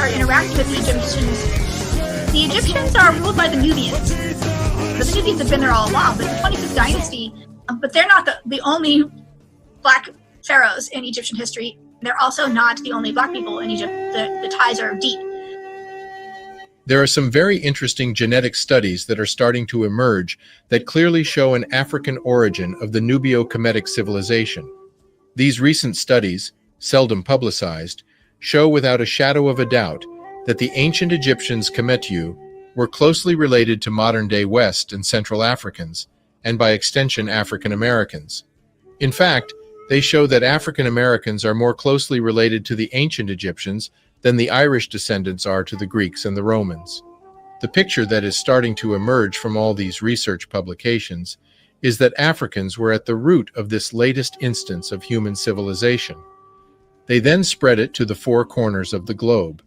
are interacting with the Egyptians are ruled by the Nubians. But the Nubians have been there all along, but the 25th dynasty, but they're not the only black pharaohs in Egyptian history. They're also not the only black people in Egypt. The ties are deep. There are some very interesting genetic studies that are starting to emerge that clearly show an African origin of the Nubio-Kemetic civilization. These recent studies, seldom publicized, show without a shadow of a doubt that the ancient Egyptians Kemetu were closely related to modern-day West and Central Africans, and by extension African Americans. In fact, they show that African Americans are more closely related to the ancient Egyptians than the Irish descendants are to the Greeks and the Romans. The picture that is starting to emerge from all these research publications is that Africans were at the root of this latest instance of human civilization. They then spread it to the four corners of the globe.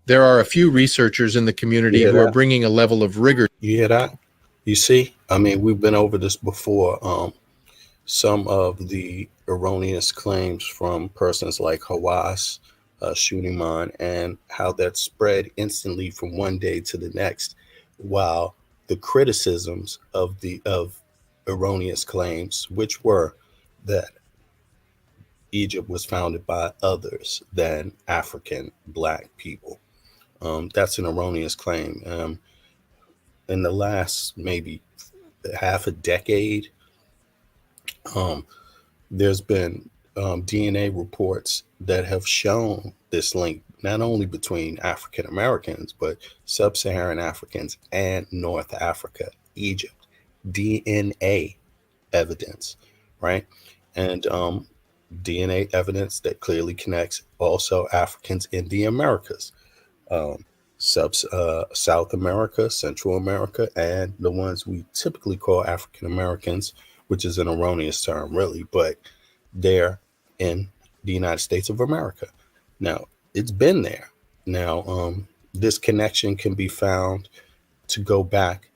There are a few researchers in the community who are bringing a level of rigor. You hear that? You see? I mean, we've been over this before. Some of the erroneous claims from persons like Hawass, Schuenemann, and how that spread instantly from one day to the next, while the criticisms of erroneous claims, which were that Egypt was founded by others than African black people. That's an erroneous claim. In the last maybe half a decade, there's been DNA reports that have shown this link not only between African Americans, but sub-Saharan Africans and North Africa, Egypt. DNA evidence, right? And DNA evidence that clearly connects also Africans in the Americas, South America, Central America, and the ones we typically call African Americans, which is an erroneous term, really, but they're in the United States of America. Now, it's been there. Now, this connection can be found to go back,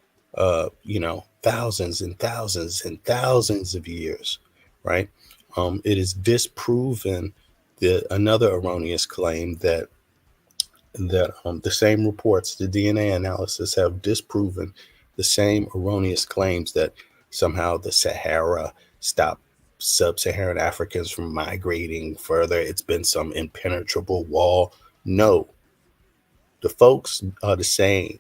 thousands and thousands and thousands of years, right? It is disproven another erroneous claim that the same reports, the DNA analysis, have disproven the same erroneous claims that somehow the Sahara stopped sub-Saharan Africans from migrating further. It's been some impenetrable wall. No, the folks are the same,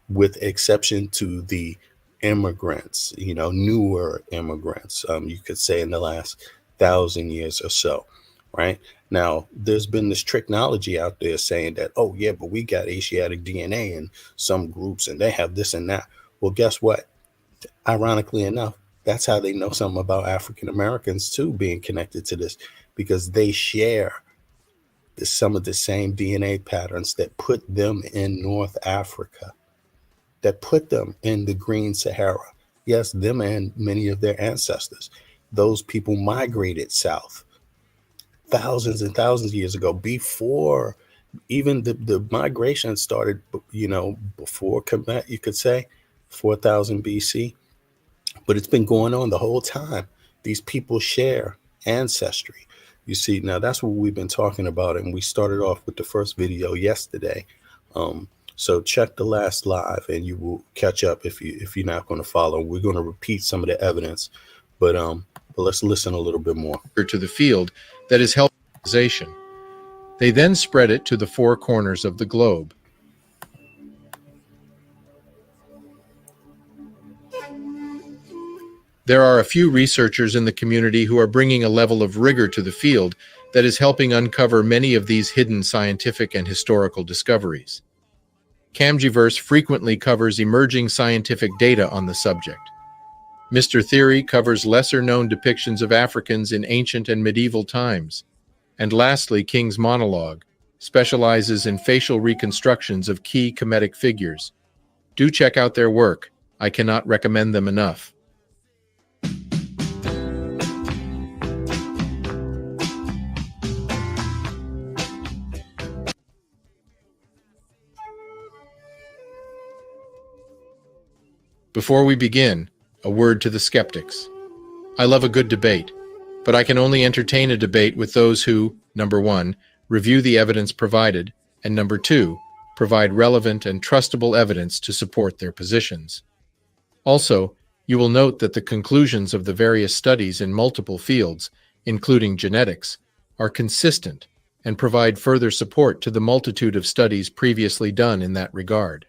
with exception to the immigrants, newer immigrants, you could say in the last 1,000 years or so, right? Now, there's been this technology out there saying that, oh yeah, but we got Asiatic DNA in some groups and they have this and that. Well, guess what? Ironically enough, that's how they know something about African Americans too, being connected to this, because they share some of the same DNA patterns that put them in North Africa, that put them in the Green Sahara. Yes, them and many of their ancestors. Those people migrated south thousands and thousands of years ago, before even the migration started, before Kemet, you could say, 4,000 BC. But it's been going on the whole time. These people share ancestry. You see, now that's what we've been talking about. And we started off with the first video yesterday. So check the last live and you will catch up if you're not going to follow. We're going to repeat some of the evidence, but let's listen a little bit more. To the field that is helping civilization. They then spread it to the four corners of the globe. There are a few researchers in the community who are bringing a level of rigor to the field that is helping uncover many of these hidden scientific and historical discoveries. Camgiverse frequently covers emerging scientific data on the subject. Mr. Theory covers lesser-known depictions of Africans in ancient and medieval times. And lastly, King's Monologue specializes in facial reconstructions of key Kemetic figures. Do check out their work. I cannot recommend them enough. Before we begin, a word to the skeptics. I love a good debate, but I can only entertain a debate with those who, number one, review the evidence provided, and number two, provide relevant and trustable evidence to support their positions. Also, you will note that the conclusions of the various studies in multiple fields, including genetics, are consistent and provide further support to the multitude of studies previously done in that regard.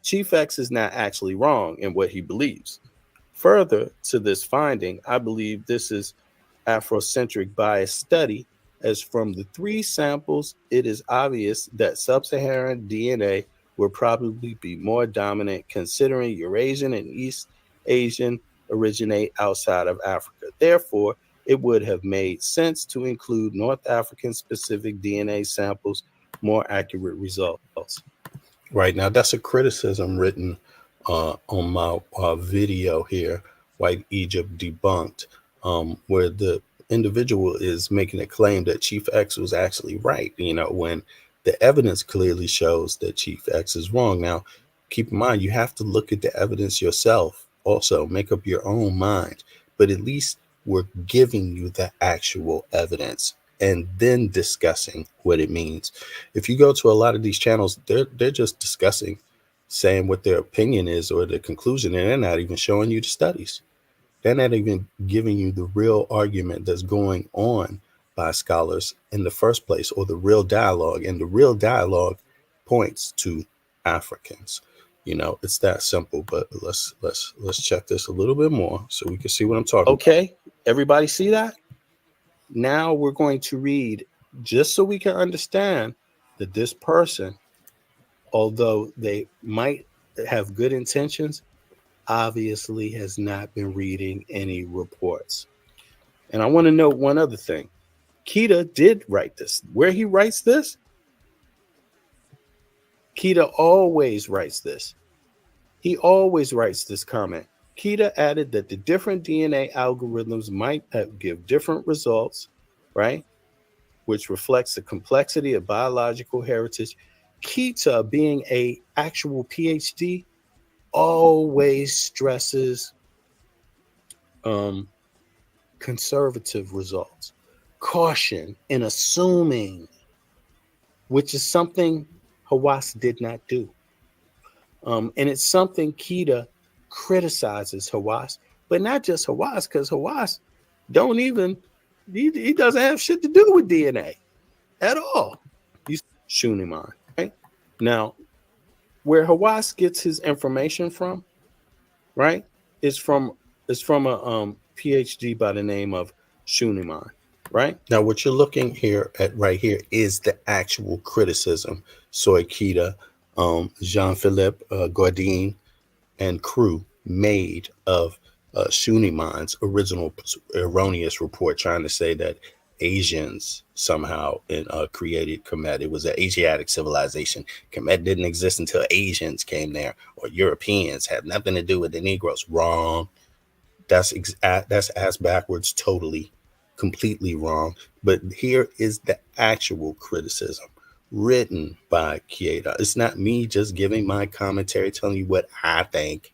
Chief X is not actually wrong in what he believes. Further to this finding, I believe this is Afrocentric bias study, as from the three samples, it is obvious that sub-Saharan DNA will probably be more dominant, considering Eurasian and East Asian originate outside of Africa. Therefore, it would have made sense to include North African specific DNA samples, more accurate results. Right now, that's a criticism written on my video here, White Egypt Debunked, where the individual is making a claim that Chief X was actually right, when the evidence clearly shows that Chief X is wrong. Now, keep in mind, you have to look at the evidence yourself, also make up your own mind, but at least we're giving you the actual evidence and then discussing what it means. If you go to a lot of these channels, they're just discussing, saying what their opinion is or the conclusion, and they're not even showing you the studies. They're not even giving you the real argument that's going on by scholars in the first place, or the real dialogue. And the real dialogue points to Africans. It's that simple. But let's check this a little bit more so we can see what I'm talking about. Okay, everybody see that? Now we're going to read, just so we can understand that this person, although they might have good intentions, obviously has not been reading any reports. And I want to note one other thing. Keita did write this. Where he writes this, Keita always writes this. He always writes this comment. Keita added that the different DNA algorithms might give different results, right? Which reflects the complexity of biological heritage. Keita, being a actual PhD, always stresses conservative results, caution in assuming, which is something Hawass did not do. And it's something Keita criticizes Hawass, but not just Hawass, because Hawass he doesn't have shit to do with DNA at all. He's Schuenemann, right? Now, where Hawass gets his information from, right, is from a PhD by the name of Schuenemann, right? Now, what you're looking here at right here is the actual criticism S.O.Y, Keita, Jean-Philippe Gaudin, and crew made of Schunemann's original erroneous report, trying to say that Asians somehow created Kemet. It was an Asiatic civilization. Kemet didn't exist until Asians came there, or Europeans, had nothing to do with the Negroes. Wrong. That's ass backwards, totally, completely wrong. But here is the actual criticism written by Keita. It's not me just giving my commentary, telling you what I think.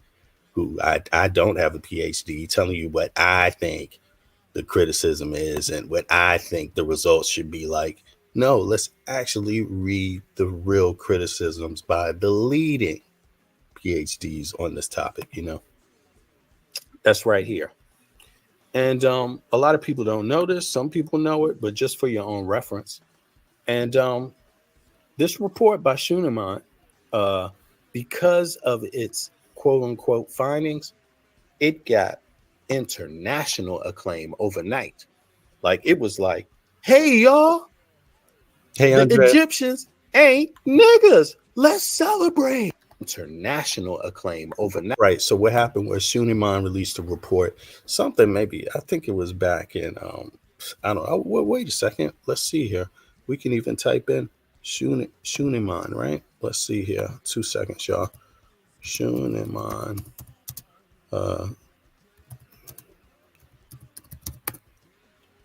I don't have a PhD, telling you what I think the criticism is and what I think the results should be like. No, let's actually read the real criticisms by the leading PhDs on this topic. That's right here. And a lot of people don't know this. Some people know it, but just for your own reference. And this report by Schuenemann, because of its quote unquote findings, it got international acclaim overnight. Like, it was like, hey, y'all, hey, the Andre. Egyptians ain't niggas. Let's celebrate. International acclaim overnight. Right. So what happened was Schuenemann released a report, something maybe, I think it was back in, I don't know. Wait a second. Let's see here. We can even type in Schuenemann, right? Let's see here. 2 seconds, y'all. Schuenemann.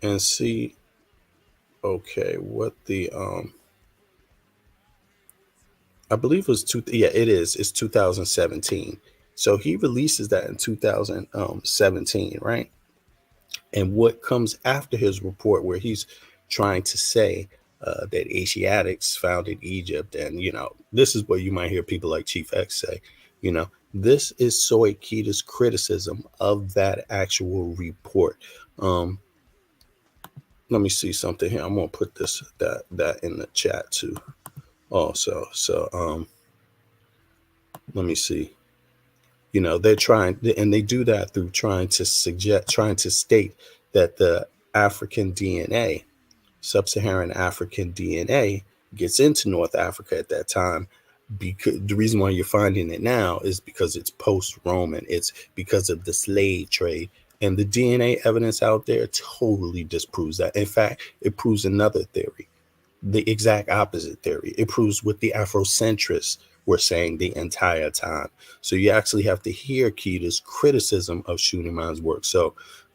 And see, okay, what the I believe it was yeah, it is. It's 2017. So he releases that in 2017, right? And what comes after his report, where he's trying to say that Asiatics founded Egypt, and this is what you might hear people like Chief X say. This is S.O.Y Keita's criticism of that actual report. Let me see something here. I'm gonna put that in the chat too. Also, so let me see. They're trying, and they do that through trying to state that the African DNA, sub-Saharan African DNA, gets into North Africa at that time. Because the reason why you're finding it now is because it's post-Roman. It's because of the slave trade. And the DNA evidence out there totally disproves that. In fact, it proves another theory, the exact opposite theory. It proves what the Afrocentrists were saying the entire time. So you actually have to hear Keita's criticism of Schuenemann's work. So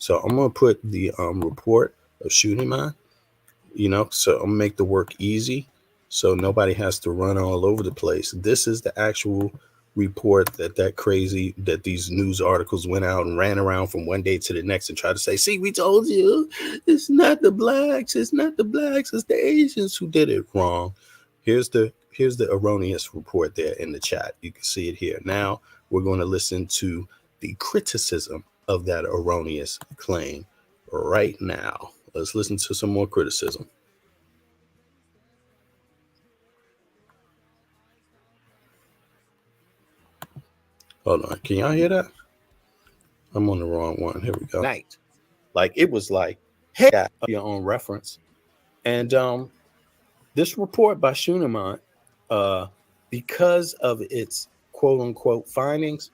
I'm going to put the report of Schuenemann, so I'm going to make the work easy so nobody has to run all over the place. This is the actual report that these news articles went out and ran around from one day to the next and tried to say, see, we told you, it's not the blacks, it's the Asians who did it wrong. Here's the erroneous report there in the chat. You can see it here. Now we're going to listen to the criticism of that erroneous claim right now. Let's listen to some more criticism. Hold on. Can y'all hear that? I'm on the wrong one. Here we go. Night. Like, it was like, hey, your own reference. And this report by Schuenemann, because of its quote unquote findings,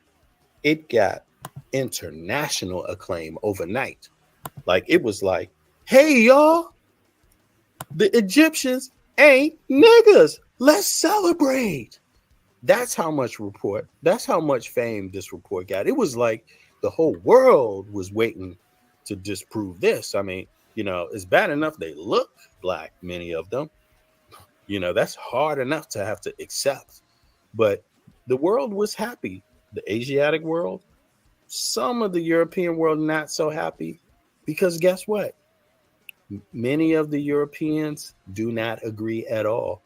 it got international acclaim overnight. Like, it was like, hey, y'all, the Egyptians ain't niggas. Let's celebrate. That's how much fame this report got. It was like the whole world was waiting to disprove this. I mean, it's bad enough they look black, many of them. That's hard enough to have to accept. But the world was happy. The Asiatic world, some of the European world not so happy, because guess what? Many of the Europeans do not agree at all.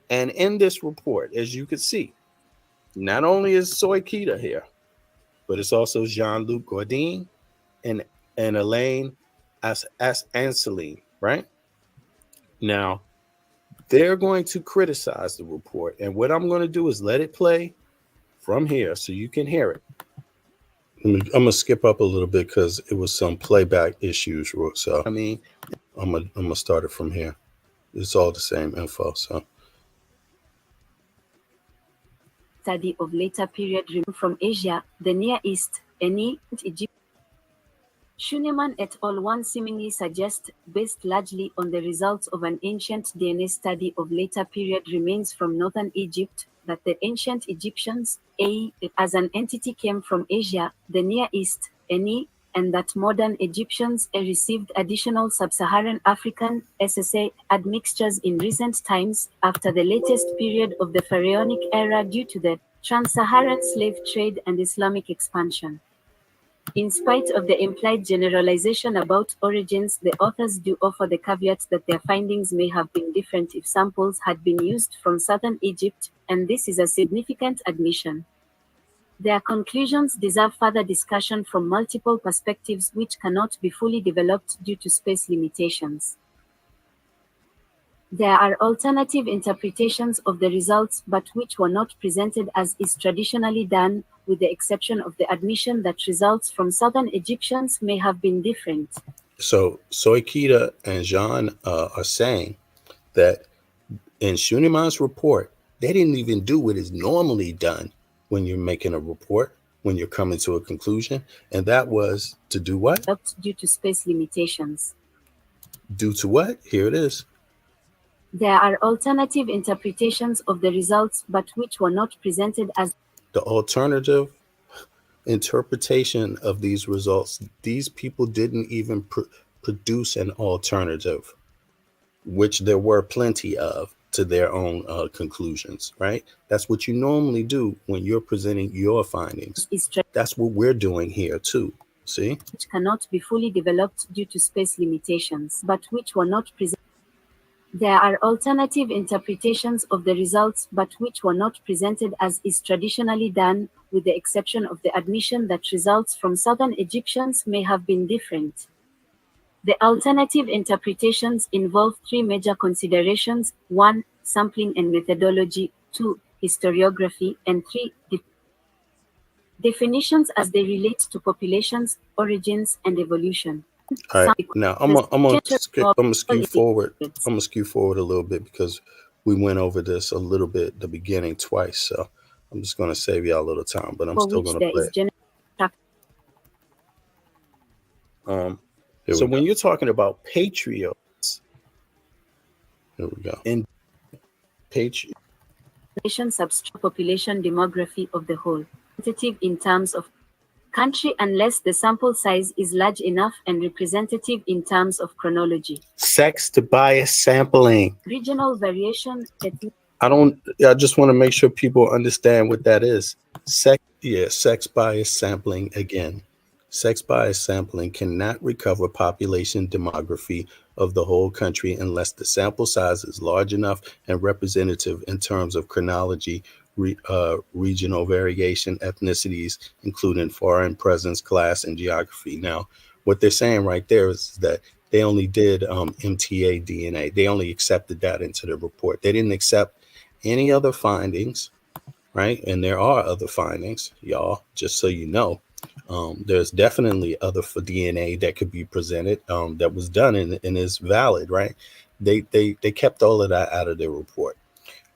And in this report, as you can see, not only is S.O.Y Keita here, but it's also Jean-Luc Godin and Elaine Anseline, right? Now, they're going to criticize the report. And what I'm going to do is let it play from here so you can hear it. I'm going to skip up a little bit because it was some playback issues. So, I'm going to start it from here. It's all the same info, so. Study of later period from Asia, the Near East, and Egypt. Schuenemann et al. One seemingly suggests, based largely on the results of an ancient DNA study of later period remains from northern Egypt, that the ancient Egyptians, as an entity came from Asia, the Near East, and that modern Egyptians received additional sub-Saharan African SSA admixtures in recent times after the latest period of the Pharaonic era due to the trans-Saharan slave trade and Islamic expansion. In spite of the implied generalization about origins, the authors do offer the caveat that their findings may have been different if samples had been used from southern Egypt, and this is a significant admission. Their conclusions deserve further discussion from multiple perspectives which cannot be fully developed due to space limitations. There are alternative interpretations of the results but which were not presented as is traditionally done, with the exception of the admission that results from southern Egyptians may have been different. So S.O.Y Keita and Jean are saying that in Schuenemann's report, they didn't even do what is normally done when you're making a report, when you're coming to a conclusion, and that was to do what? Due to space limitations. Due to what? Here it is. There are alternative interpretations of the results, but which were not presented as the alternative interpretation of these results. These people didn't even produce an alternative, which there were plenty of. to their own conclusions, right? That's what you normally do when you're presenting your findings. That's what we're doing here too. See? Which cannot be fully developed due to space limitations, but which were not presented. There are alternative interpretations of the results, but which were not presented as is traditionally done, with the exception of the admission that results from southern Egyptians may have been different. The alternative interpretations involve three major considerations: 1. Sampling and methodology, 2. Historiography, and 3. Definitions as they relate to populations, origins, and evolution. All right. Now I'm gonna skew forward. I'm gonna skew forward a little bit because we went over this a little bit at the beginning twice. So I'm just gonna save y'all a little time, but I'm still gonna play it. So when you're talking about patriots, here we go. In subtract population demography of the whole, quantitative in terms of country unless the sample size is large enough, and representative in terms of chronology. Sex bias sampling. Regional variation. I just want to make sure people understand what that is. Sex bias sampling again. Sex bias sampling cannot recover population demography of the whole country unless the sample size is large enough and representative in terms of chronology, regional variation, ethnicities, including foreign presence, class, and geography. Now, what they're saying right there is that they only did MTA DNA. They only accepted that into the report. They didn't accept any other findings, right? And there are other findings, y'all, just so you know. There's definitely other for DNA that could be presented that was done and is valid, right? They kept all of that out of their report.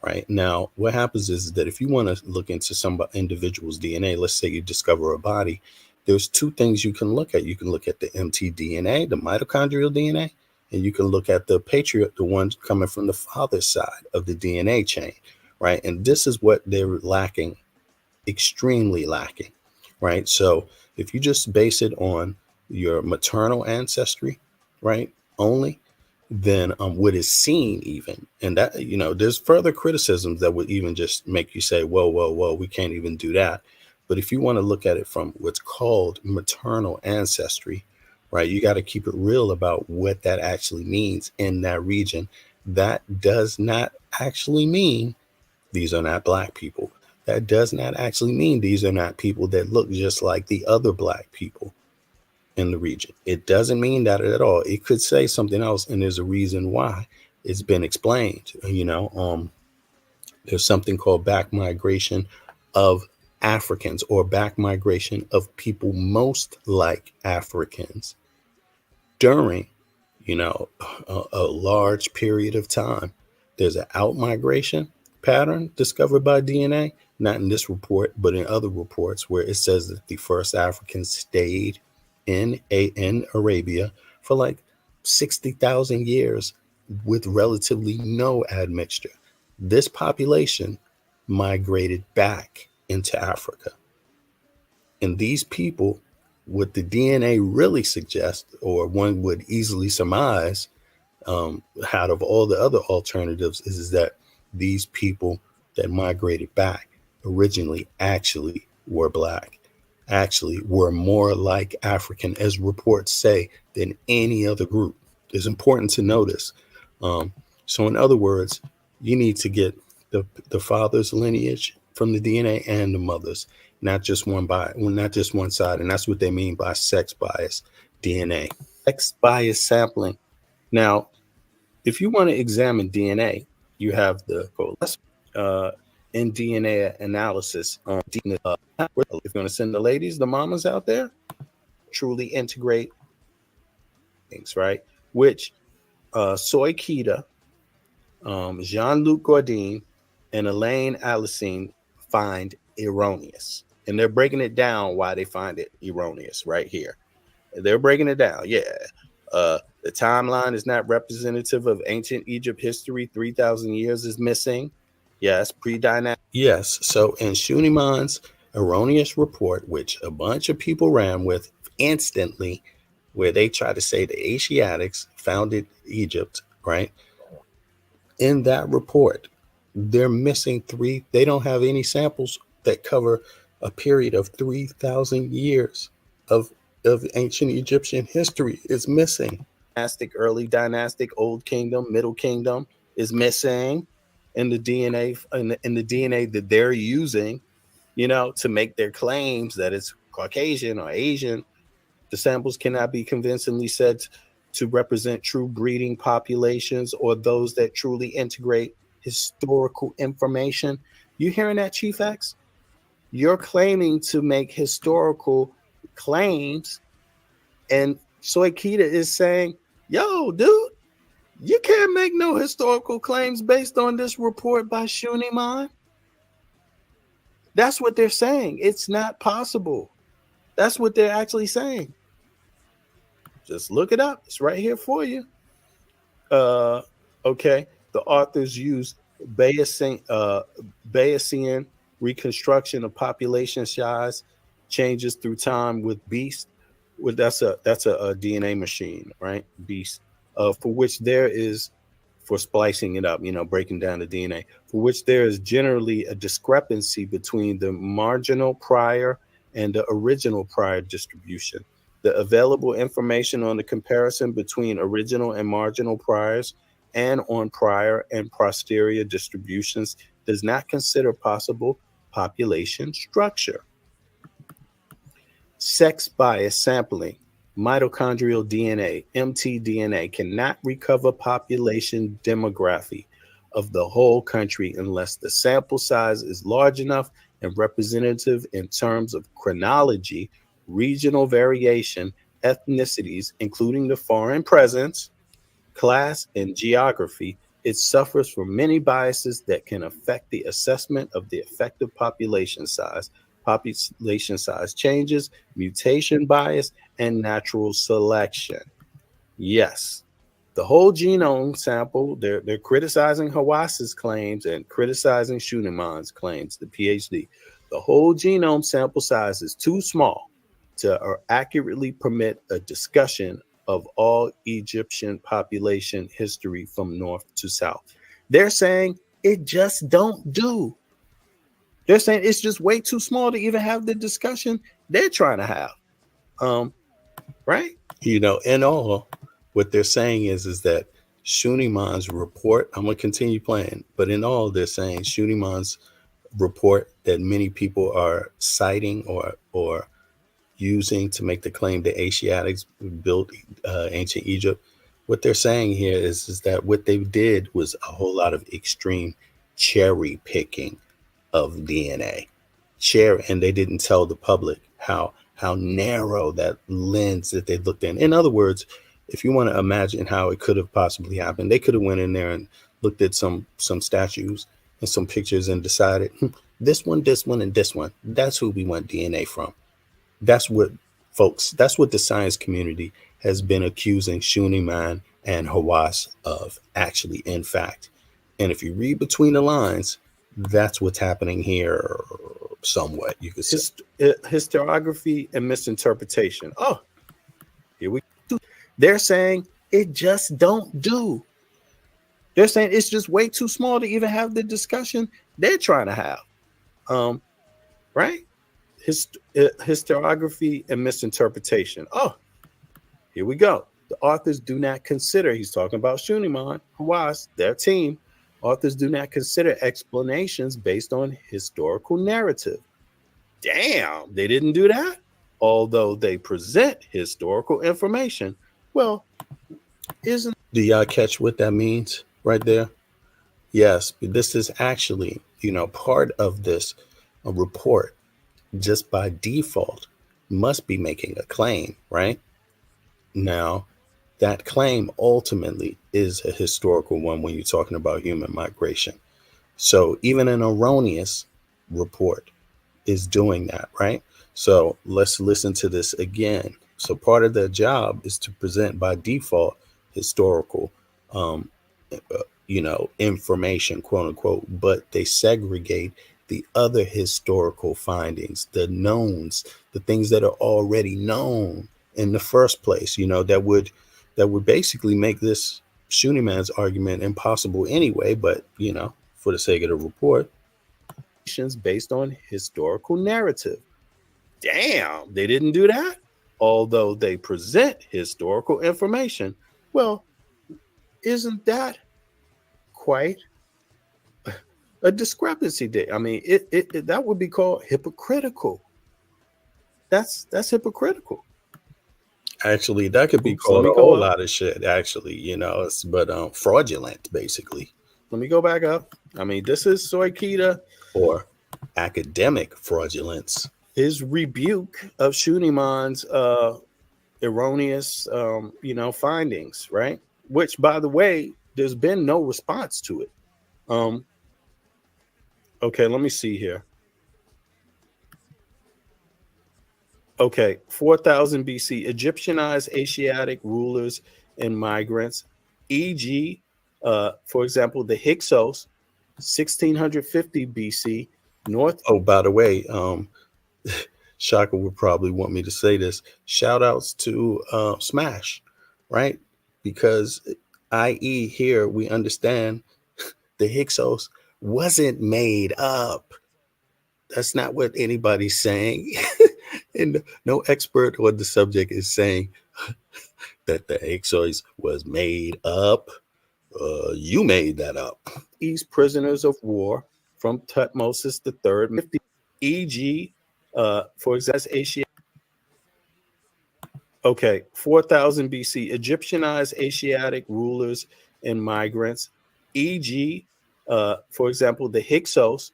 Right now, what happens is that if you want to look into some individual's DNA, let's say you discover a body, there's two things you can look at. You can look at the mtDNA, the mitochondrial DNA, and you can look at the patriot, the one coming from the father's side of the DNA chain, right? And this is what they're lacking, extremely lacking, right? So if you just base it on your maternal ancestry, right, only, than what is seen even. And that, there's further criticisms that would even just make you say, well, we can't even do that. But if you want to look at it from what's called maternal ancestry, right, you got to keep it real about what that actually means in that region. That does not actually mean these are not Black people. That does not actually mean these are not people that look just like the other Black people in the region. It doesn't mean that at all. It could say something else, and there's a reason why. It's been explained. There's something called back migration of Africans, or back migration of people most like Africans during, a large period of time. There's an out migration pattern discovered by DNA, not in this report, but in other reports where it says that the first Africans stayed in Arabia for like 60,000 years with relatively no admixture. This population migrated back into Africa. And these people, what the DNA really suggests, or one would easily surmise, out of all the other alternatives, is that these people that migrated back originally actually were Black, actually were more like African, as reports say, than any other group. It's important to notice. So in other words, you need to get the father's lineage from the DNA and the mother's, not just one side. And that's what they mean by sex bias DNA. Sex bias sampling. Now, if you want to examine DNA, you have the in DNA analysis. If you're going to send the ladies, the mamas out there, truly integrate things, right? Which S.O.Y Keita, Jean-Luc Godin, and Elaine Allicine find erroneous. And they're breaking it down why they find it erroneous right here. They're breaking it down. Yeah. The timeline is not representative of ancient Egypt history. 3,000 years is missing. Yes, pre-dynamic. Yes. So in Schuenemann's erroneous report, which a bunch of people ran with instantly, where they try to say the Asiatics founded Egypt, right? In that report, they're missing they don't have any samples that cover a period of 3,000 years of ancient Egyptian history. Is missing. Early dynastic, old kingdom, middle kingdom is missing in the DNA, in the DNA that they're using, to make their claims that it's Caucasian or Asian. The samples cannot be convincingly said to represent true breeding populations or those that truly integrate historical information. You hearing that, Chief X? You're claiming to make historical claims, and S.O.Y Keita is saying, yo, dude, you can't make no historical claims based on this report by Schuenemann. That's what they're saying. It's not possible. That's what they're actually saying. Just look it up. It's right here for you. Okay. The authors use Bayesian reconstruction of population size changes through time with beast. Well, that's a DNA machine, right? Beast, for which there is, for splicing it up, breaking down the DNA, for which there is generally a discrepancy between the marginal prior and the original prior distribution. The available information on the comparison between original and marginal priors and on prior and posterior distributions does not consider possible population structure. Sex bias sampling, mitochondrial DNA, mtDNA cannot recover population demography of the whole country unless the sample size is large enough and representative in terms of chronology, regional variation, ethnicities, including the foreign presence, class, and geography. It suffers from many biases that can affect the assessment of the effective population size changes, mutation bias, and natural selection. Yes, the whole genome sample, they're criticizing Hawass's claims and criticizing Schuenemann's claims, the PhD. The whole genome sample size is too small to accurately permit a discussion of all Egyptian population history from north to south. They're saying it just don't do. They're saying it's just way too small to even have the discussion they're trying to have. Right? In all, what they're saying is that Schuenemann's report, I'm going to continue playing, but in all, they're saying Schuenemann's report that many people are citing or using to make the claim that Asiatics built ancient Egypt. What they're saying here is that what they did was a whole lot of extreme cherry picking of DNA. And they didn't tell the public how narrow that lens that they looked in. In other words, if you want to imagine how it could have possibly happened, they could have went in there and looked at some statues and some pictures and decided this one, and this one. That's who we want DNA from. That's what the science community has been accusing Schuenemann and Hawass of, actually, in fact. And if you read between the lines, that's what's happening here somewhat. You could say historiography and misinterpretation. Oh, here we go. They're saying it just don't do. They're saying it's just way too small to even have the discussion they're trying to have. Right? Historiography and misinterpretation. Oh, here we go. The authors do not consider, he's talking about Schuenemann, Hawass, their team. Authors do not consider explanations based on historical narrative. Damn, they didn't do that? Although they present historical information. Well, do y'all catch what that means right there? Yes, this is actually, part of this report, just by default, must be making a claim, right? Now, that claim ultimately is a historical one when you're talking about human migration. So even an erroneous report is doing that, right? So let's listen to this again. So part of their job is to present by default historical, information, quote unquote, but they segregate the other historical findings, the knowns, the things that are already known in the first place, that would basically make this Schuenemann's argument impossible anyway, but for the sake of the report, based on historical narrative. Damn, they didn't do that. Although they present historical information. Well, isn't that quite a discrepancy there? I mean, it that would be called hypocritical. That's hypocritical. Actually, that could be called a whole lot of shit. Actually, but fraudulent, basically. Let me go back up. I mean, this is S.O.Y Keita, or academic fraudulence. His rebuke of Schuenemann's erroneous, findings, right? Which, by the way, there's been no response to it. Okay, let me see here. Okay, 4000 BC, Egyptianized Asiatic rulers and migrants, e.g., for example, the Hyksos, 1650 BC, North. Oh, by the way, Shaka would probably want me to say this. Shout outs to Smash, right? Because, i.e., here we understand the Hyksos wasn't made up. That's not what anybody's saying. And no expert on the subject is saying that the Hyksos was made up. You made that up. These prisoners of war from Tutmosis III, e.g., for example, Asia. Okay, 4000 BC, Egyptianized Asiatic rulers and migrants, e.g., for example, the Hyksos,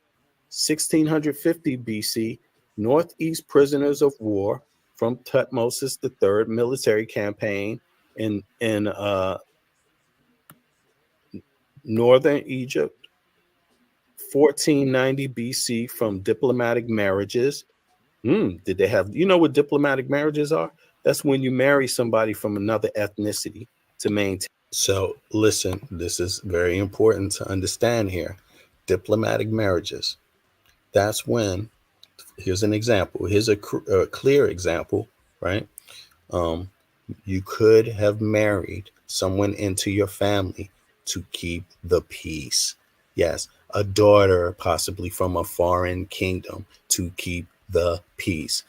1650 BC, Northeast prisoners of war from Tutmosis III military campaign in northern Egypt, 1490 BC from diplomatic marriages. Did they have, what diplomatic marriages are? That's when you marry somebody from another ethnicity to maintain. So listen, this is very important to understand here. Diplomatic marriages. That's when, here's an example. Here's a clear example, right? You could have married someone into your family to keep the peace. Yes, a daughter possibly from a foreign kingdom to keep the peace.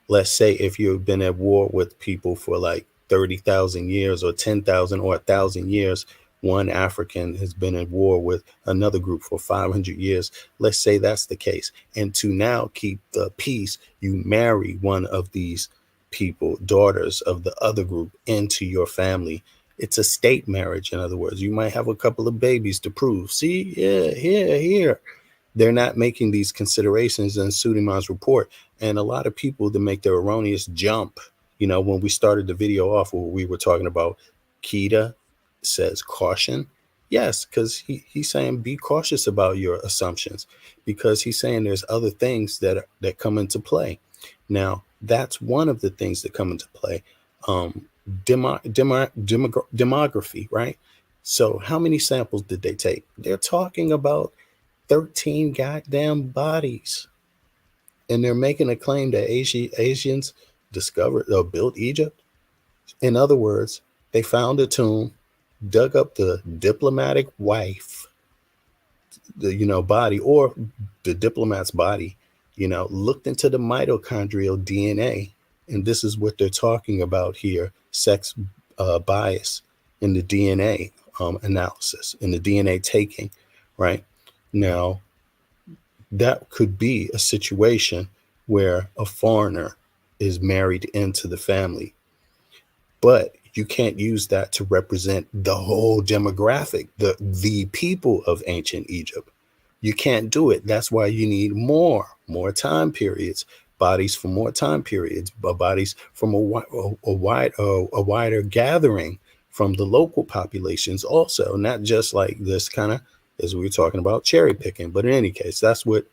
Let's say if you've been at war with people for like 30,000 years or 10,000 or 1,000 years, one African has been at war with another group for 500 years. Let's say that's the case. And to now keep the peace, you marry one of these people, daughters of the other group, into your family. It's a state marriage. In other words, you might have a couple of babies to prove. See, yeah, here. They're not making these considerations in Schuenemann's report. And a lot of people that make their erroneous jump, when we started the video off where we were talking about Keita says caution. Yes, because he's saying be cautious about your assumptions, because he's saying there's other things that come into play. Now, that's one of the things that come into play. Demography, right? So how many samples did they take? They're talking about 13 goddamn bodies. And they're making a claim that Asians discovered or built Egypt. In other words, they found a tomb, dug up the diplomatic wife, the body, or the diplomat's body, looked into the mitochondrial DNA. And this is what they're talking about here, sex bias in the DNA analysis, in the DNA taking, right? Now, that could be a situation where a foreigner is married into the family, but you can't use that to represent the whole demographic, the people of ancient Egypt. You can't do it. That's why you need more time periods, bodies from more time periods, bodies from a wider gathering from the local populations also, not just like this kind of, as we were talking about, cherry picking. But in any case, that's what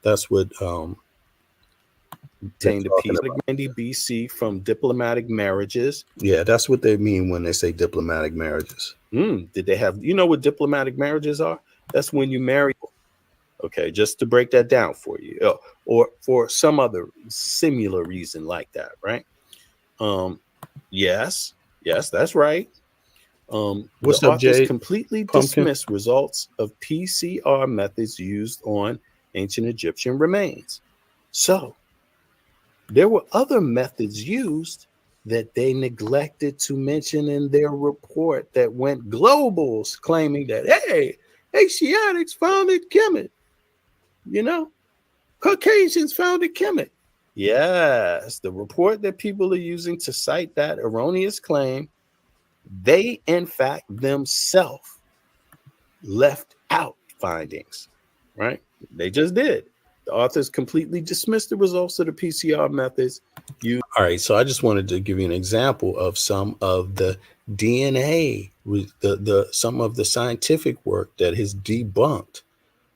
obtained the peace. 90 BC from diplomatic marriages. Yeah, that's what they mean when they say diplomatic marriages. Did they have, what diplomatic marriages are? That's when you marry. Okay, just to break that down for you, or for some other similar reason like that, right? Yes, that's right. What's The up, authors Jay? completely Pumpkin? dismiss results of PCR methods used on ancient Egyptian remains. So there were other methods used that they neglected to mention in their report that went globals, claiming that, hey, Asiatics founded Kemet, you know, Caucasians founded Kemet. Yes, the report that people are using to cite that erroneous claim, they in fact themselves left out findings, right? They just did. The authors completely dismissed the results of the PCR methods. All right, so I just wanted to give you an example of some of the DNA, some of the scientific work that has debunked,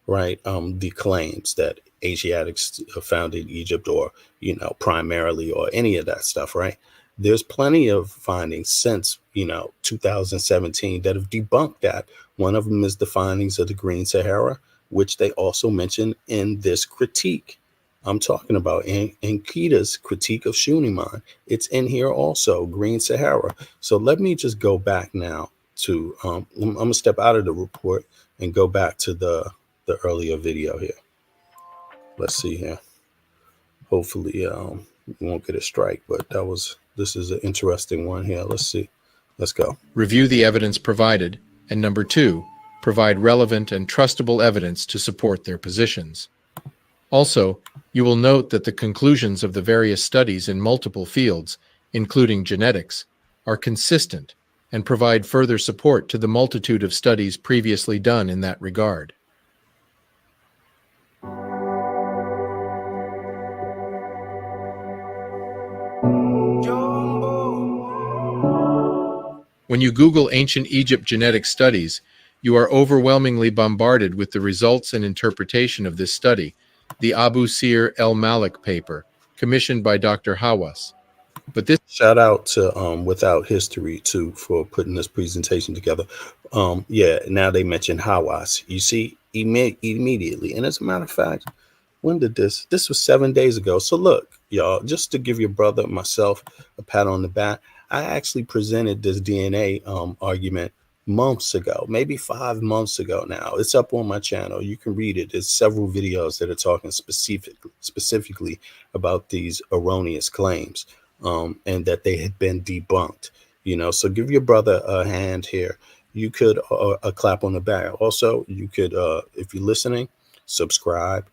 right? The claims that Asiatics founded Egypt, or primarily, or any of that stuff, right? There's plenty of findings since 2017 that have debunked that. One of them is the findings of the Green Sahara, which they also mention in this critique I'm talking about, in Keita's critique of Schuenemann. It's in here also, Green Sahara. So let me just go back now to I'm gonna step out of the report and go back to the earlier video here. Let's see here. Hopefully we won't get a strike, but this is an interesting one here. Let's see. Let's go. Review the evidence provided, and number 2, provide relevant and trustable evidence to support their positions. Also, you will note that the conclusions of the various studies in multiple fields, including genetics, are consistent and provide further support to the multitude of studies previously done in that regard. When you Google ancient Egypt genetic studies, you are overwhelmingly bombarded with the results and interpretation of this study, the Abu Sir el-Malik paper, commissioned by Dr. Hawass. But this shout out to Without History too for putting this presentation together. Now they mentioned Hawass. You see, immediately, and as a matter of fact, when did this was 7 days ago. So look, y'all, just to give your brother, myself, a pat on the back, I actually presented this DNA argument months ago, maybe 5 months ago now. It's up on my channel. You can read it. There's several videos that are talking specifically about these erroneous claims, and that they had been debunked. So give your brother a hand here. You could a clap on the back. Also, you could, if you're listening, subscribe.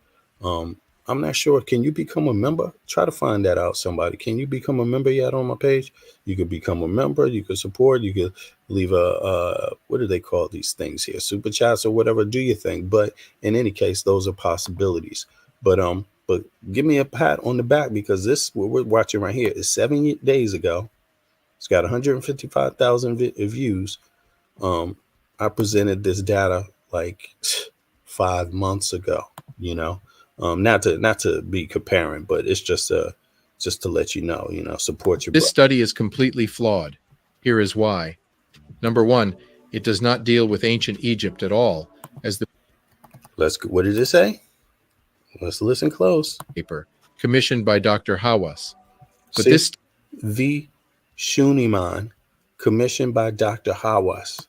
I'm not sure. Can you become a member? Try to find that out, somebody. Can you become a member yet on my page? You could become a member. You could support. You could leave a, what do they call these things here? Super chats or whatever. Do your thing. But in any case, those are possibilities. But give me a pat on the back, because this, what we're watching right here, is 7 days ago. It's got 155,000 views. I presented this data like 5 months ago, not to be comparing, but it's just to let you know, support your This study is completely flawed. Here is why. Number 1, it does not deal with ancient Egypt at all, as the what did it say? Let's listen close. Paper, commissioned by Dr. Hawass. But See? this The Schuenemann, commissioned by Dr. Hawass.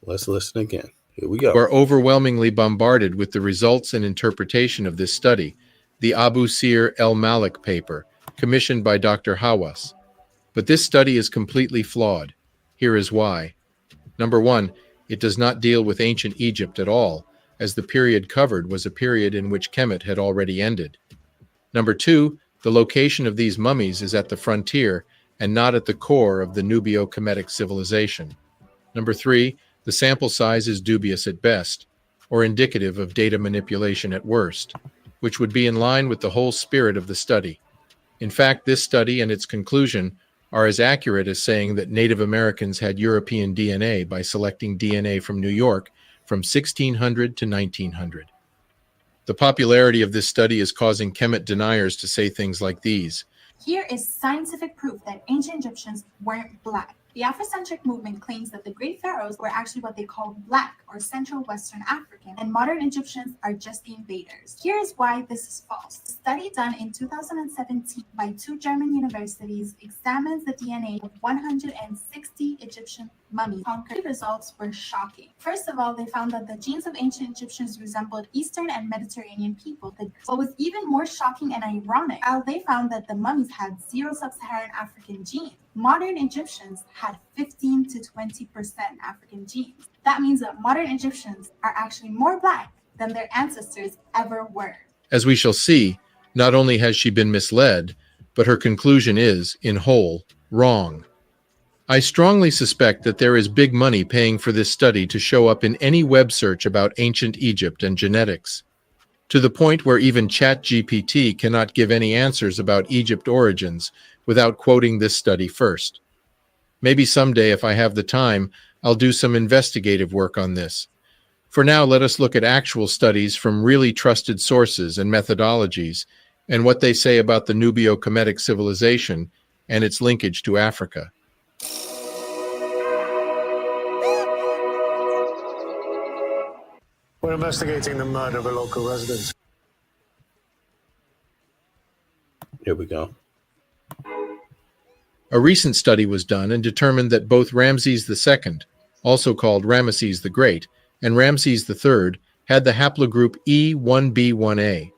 Let's listen again. Here we go. You are overwhelmingly bombarded with the results and interpretation of this study, the Abu Sir el-Malik paper, commissioned by Dr. Hawass. But this study is completely flawed. Here is why. Number 1, it does not deal with ancient Egypt at all, as the period covered was a period in which Kemet had already ended. Number 2, the location of these mummies is at the frontier and not at the core of the Nubio-Kemetic civilization. Number 3, the sample size is dubious at best, or indicative of data manipulation at worst, which would be in line with the whole spirit of the study. In fact, this study and its conclusion are as accurate as saying that Native Americans had European DNA by selecting DNA from New York from 1600 to 1900. The popularity of this study is causing Kemet deniers to say things like these. Here is scientific proof that ancient Egyptians weren't black. The Afrocentric movement claims that the great pharaohs were actually what they call black or Central Western African, and modern Egyptians are just the invaders. Here is why this is false. A study done in 2017 by 2 German universities examines the DNA of 160 Egyptian mummies conquered. The results were shocking. First of all, they found that the genes of ancient Egyptians resembled Eastern and Mediterranean people. What was even more shocking and ironic, they found that the mummies had zero sub-Saharan African genes. Modern Egyptians had 15 to 20% African genes. That means that modern Egyptians are actually more black than their ancestors ever were. As we shall see, not only has she been misled, but her conclusion is, in whole, wrong. I strongly suspect that there is big money paying for this study to show up in any web search about ancient Egypt and genetics, to the point where even ChatGPT cannot give any answers about Egypt origins without quoting this study first. Maybe someday, if I have the time, I'll do some investigative work on this. For now, let us look at actual studies from really trusted sources and methodologies, and what they say about the Nubio-Kemetic civilization and its linkage to Africa. We're investigating the murder of a local resident. Here we go. A recent study was done and determined that both Ramses II, also called Ramesses the Great, and Ramses III had the haplogroup E1b1a.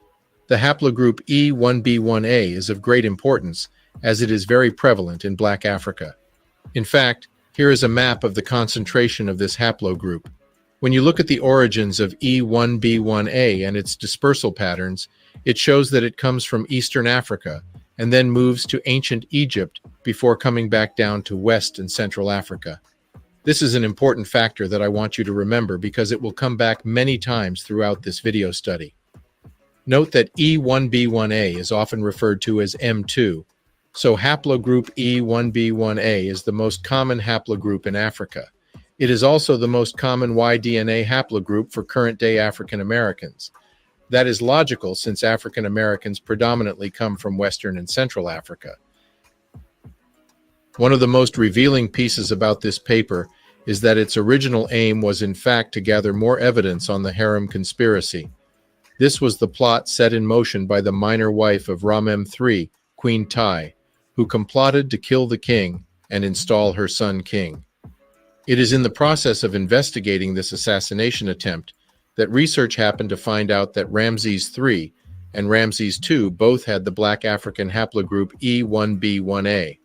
The haplogroup E1b1a is of great importance as it is very prevalent in Black Africa. In fact, here is a map of the concentration of this haplogroup. When you look at the origins of E1b1a and its dispersal patterns, it shows that it comes from Eastern Africa and then moves to ancient Egypt before coming back down to West and Central Africa. This is an important factor that I want you to remember because it will come back many times throughout this video study. Note that E1b1a is often referred to as M2, so haplogroup E1b1a is the most common haplogroup in Africa. It is also the most common Y-DNA haplogroup for current-day African Americans. That is logical since African Americans predominantly come from Western and Central Africa. One of the most revealing pieces about this paper is that its original aim was in fact to gather more evidence on the harem conspiracy. This was the plot set in motion by the minor wife of Ramem III, Queen Tai, who complotted to kill the king and install her son king. It is in the process of investigating this assassination attempt that research happened to find out that Ramses III and Ramses II both had the Black African haplogroup E1b1a.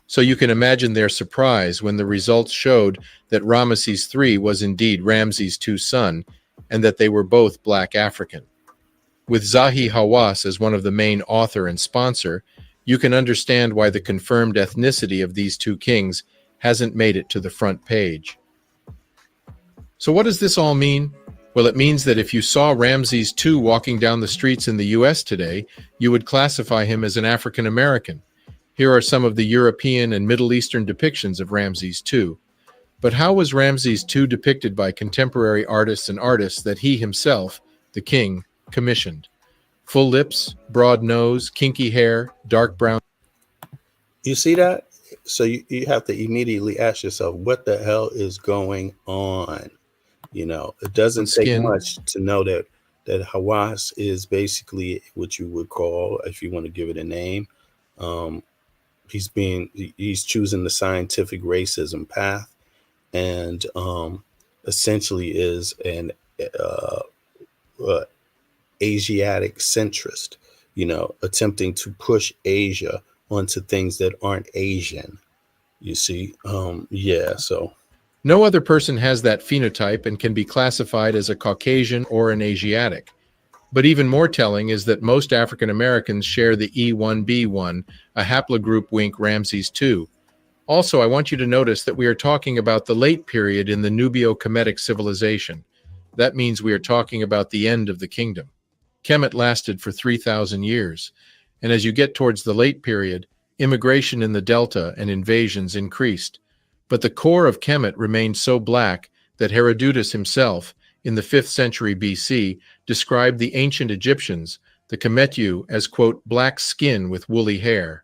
So you can imagine their surprise when the results showed that Ramesses III was indeed Ramses II's son and that they were both Black African. With Zahi Hawass as one of the main author and sponsor, you can understand why the confirmed ethnicity of these two kings hasn't made it to the front page. So what does this all mean? Well, it means that if you saw Ramses II walking down the streets in the US today, you would classify him as an African American. Here are some of the European and Middle Eastern depictions of Ramses II. But how was Ramses II depicted by contemporary artists and artists that he himself, the king, commissioned? Full lips, broad nose, kinky hair, dark brown. You see that? So you have to immediately ask yourself, what the hell is going on? You know, it doesn't take much to know that Hawass is basically what you would call, if you want to give it a name, he's choosing the scientific racism path, and essentially is an Asiatic centrist, you know, attempting to push Asia onto things that aren't Asian. You see, so. No other person has that phenotype and can be classified as a Caucasian or an Asiatic. But even more telling is that most African Americans share the E1b1, a haplogroup wink Ramses II. Also, I want you to notice that we are talking about the late period in the Nubio-Kemetic civilization. That means we are talking about the end of the kingdom. Kemet lasted for 3,000 years, and as you get towards the late period, immigration in the delta and invasions increased. But the core of Kemet remained so black that Herodotus himself, in the 5th century BC, described the ancient Egyptians, the Kemetu, as, quote, black skin with woolly hair.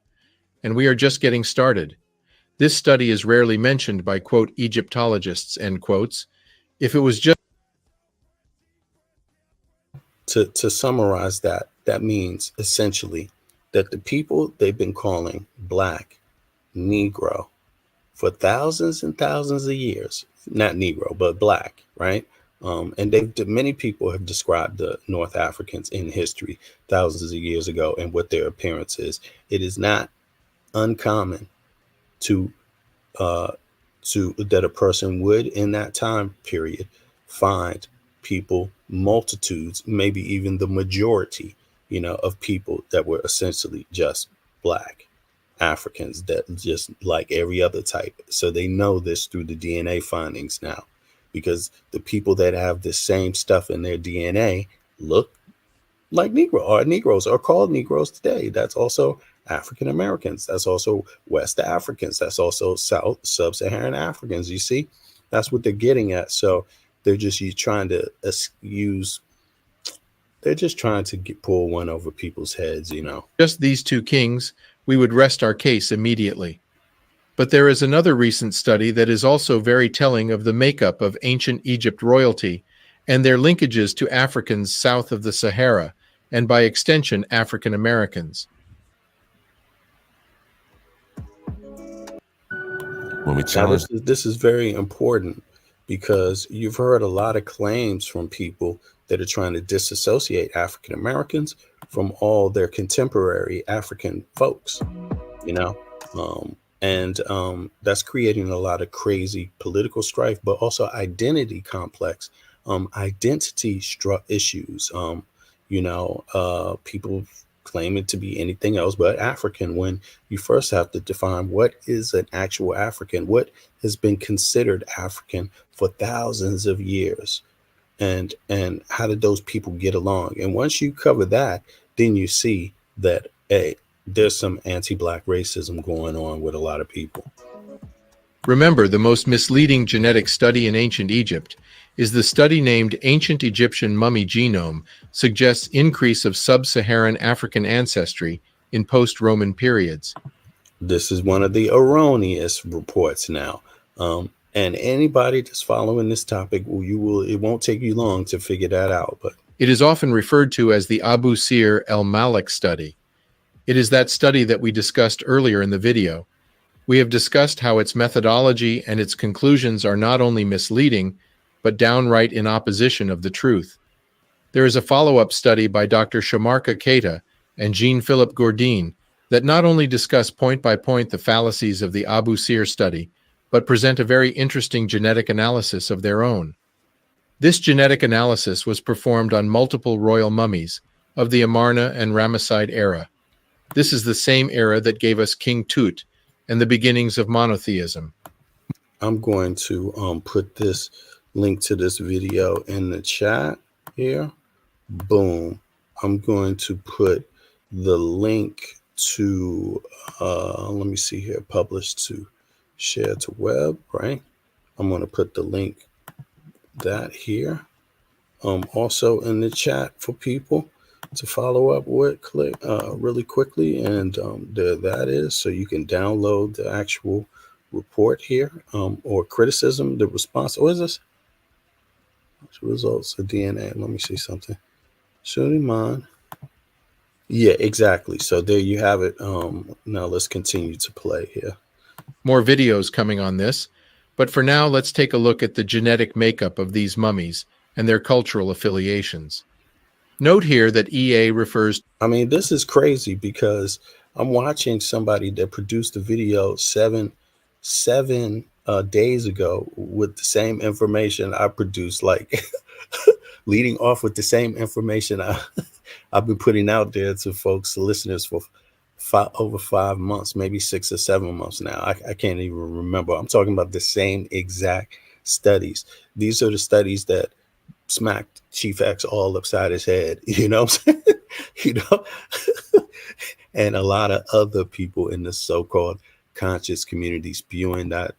And we are just getting started. This study is rarely mentioned by, quote, Egyptologists, end quotes. If it was just... To summarize that means essentially that the people they've been calling Black, Negro, for thousands and thousands of years. Not Negro, but black, right? And many people have described the North Africans in history thousands of years ago and what their appearance is. It is not uncommon to that a person would in that time period find people, multitudes, maybe even the majority, of people that were essentially just black Africans, that just like every other type. So they know this through the DNA findings now, because the people that have the same stuff in their DNA look like Negroes are called Negroes today. That's also African Americans. That's also West Africans. That's also Sub-Saharan Africans. You see, that's what they're getting at. So they're just trying to pull one over people's heads, Just these two kings, we would rest our case immediately. But there is another recent study that is also very telling of the makeup of ancient Egypt royalty and their linkages to Africans south of the Sahara, and by extension, African Americans. When we Now, challenge, this is very important, because you've heard a lot of claims from people that are trying to disassociate African Americans from all their contemporary African folks, and that's creating a lot of crazy political strife, but also identity complex, identity issues. People claim it to be anything else but African, when you first have to define what is an actual African, what has been considered African for thousands of years, and how did those people get along? And once you cover that, then you see that there's some anti-black racism going on with a lot of people. Remember, the most misleading genetic study in ancient Egypt is the study named Ancient Egyptian Mummy Genome suggests increase of sub-Saharan African ancestry in post-Roman periods. This is one of the erroneous reports now. And anybody that's following this topic, it won't take you long to figure that out. But it is often referred to as the Abu Sir el-Malik study. It is that study that we discussed earlier in the video. We have discussed how its methodology and its conclusions are not only misleading, but downright in opposition of the truth. There is a follow-up study by Dr. Shamarka Keita and Jean-Philippe Gourdin that not only discuss point by point the fallacies of the Abu Sir study, but present a very interesting genetic analysis of their own. This genetic analysis was performed on multiple royal mummies of the Amarna and Ramesside era. This is the same era that gave us King Tut and the beginnings of monotheism. I'm going to put this link to this video in the chat here. Boom. I'm going to put the link to, let me see here, publish to share to web, right? I'm going to put the link that here. Also in the chat for people to follow up with, click really quickly, and there that is, so you can download the actual report here, or criticism, the response. What is this? Results of DNA. Let me see something. Schuenemann. Yeah, exactly. So there you have it. Now let's continue to play here. More videos coming on this, but for now, let's take a look at the genetic makeup of these mummies and their cultural affiliations. Note here that EA refers. I mean, this is crazy, because I'm watching somebody that produced a video seven days ago with the same information I produced, like leading off with the same information I've been putting out there to folks, listeners, for over 5 months, maybe 6 or 7 months now. I can't even remember. I'm talking about the same exact studies. These are the studies that smacked Chief X all upside his head, and a lot of other people in the so-called conscious community spewing that